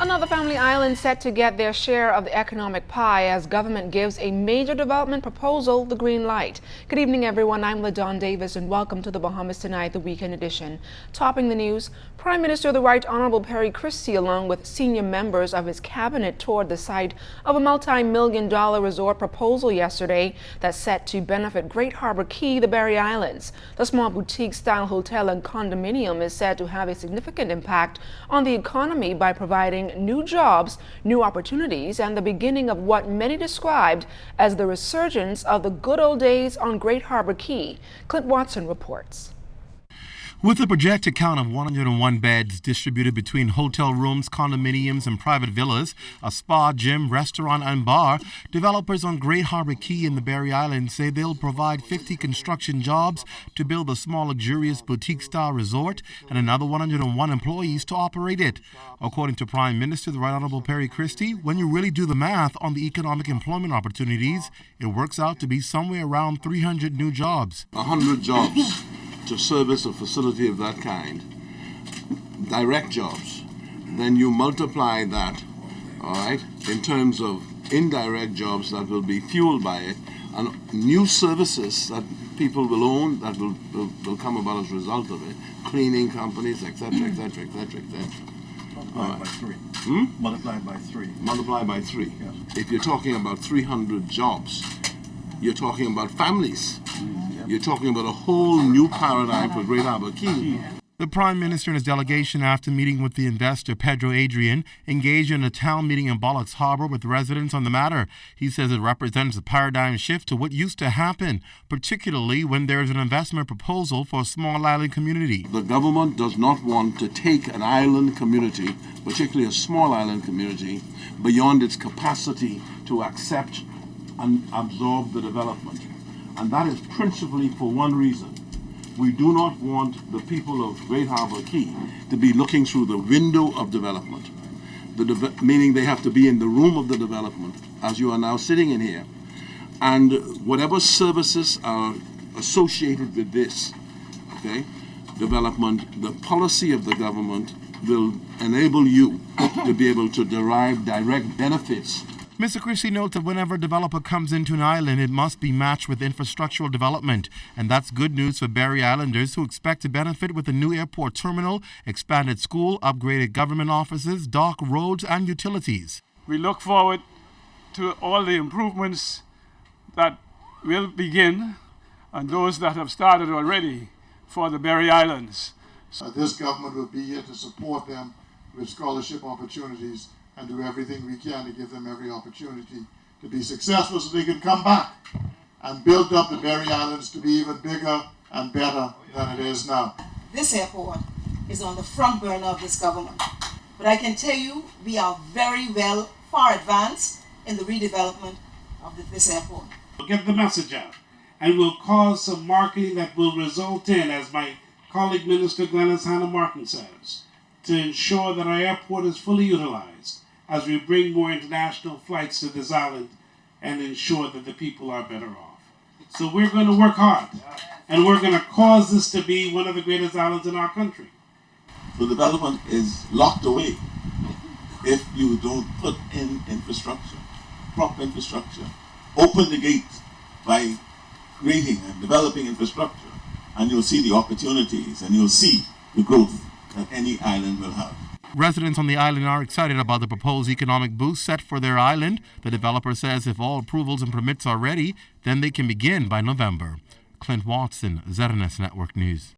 Another family island set to get their share of the economic pie as government gives a major development proposal the green light. Good evening, everyone. I'm LaDon Davis, and welcome to the Bahamas Tonight, the weekend edition. Topping the news, Prime Minister of the Right Honorable Perry Christie, along with senior members of his cabinet, toured the site of a multi-million-dollar resort proposal yesterday that's set to benefit Great Harbor Key, the Berry Islands. The small boutique-style hotel and condominium is said to have a significant impact on the economy by providing new jobs, new opportunities, and the beginning of what many described as the resurgence of the good old days on Great Harbor Key. Clint Watson reports. With a projected count of 101 beds distributed between hotel rooms, condominiums, and private villas, a spa, gym, restaurant, and bar, developers on Great Harbor Key in the Berry Islands say they'll provide 50 construction jobs to build a small, luxurious boutique-style resort and another 101 employees to operate it. According to Prime Minister the Right Honorable Perry Christie, when you really do the math on the economic employment opportunities, it works out to be somewhere around 300 new jobs. 100 jobs to service a facility of that kind, direct jobs, then you multiply that, all right, in terms of indirect jobs that will be fueled by it, and new services that people will own that will come about as a result of it, cleaning companies, etc., etc., etc., etc. Multiplied by three. Multiplied by three. Multiplied by three. Yes. If you're talking about 300 jobs, you're talking about families. You're talking about a whole new paradigm for Great Harbor Key. The Prime Minister and his delegation, after meeting with the investor Pedro Adrian, engaged in a town meeting in Bullocks Harbor with residents on the matter. He says it represents a paradigm shift to what used to happen, particularly when there's an investment proposal for a small island community. The government does not want to take an island community, particularly a small island community, beyond its capacity to accept and absorb the development. And that is principally for one reason. We do not want the people of Great Harbor Key to be looking through the window of development, meaning they have to be in the room of the development, as you are now sitting in here. And whatever services are associated with this, okay, development, the policy of the government will enable you to be able to derive direct benefits. Mr. Christie notes that whenever a developer comes into an island, it must be matched with infrastructural development. And that's good news for Berry Islanders who expect to benefit with a new airport terminal, expanded school, upgraded government offices, dock, roads, and utilities. We look forward to all the improvements that will begin and those that have started already for the Berry Islands. This government will be here to support them with scholarship opportunities and do everything we can to give them every opportunity to be successful so they can come back and build up the Berry Islands to be even bigger and better than it is now. This airport is on the front burner of this government, but I can tell you we are very far advanced in the redevelopment of this airport. We'll get the message out and we'll cause some marketing that will result in, as my colleague Minister Glenys Hanna Martin says, to ensure that our airport is fully utilized as we bring more international flights to this island and ensure that the people are better off. So we're going to work hard, and we're going to cause this to be one of the greatest islands in our country. The development is locked away if you don't put in infrastructure, proper infrastructure. Open the gates by creating and developing infrastructure, and you'll see the opportunities and you'll see the growth that any island will have. Residents on the island are excited about the proposed economic boost set for their island. The developer says if all approvals and permits are ready, then they can begin by November. Clint Watson, ZNS Network News.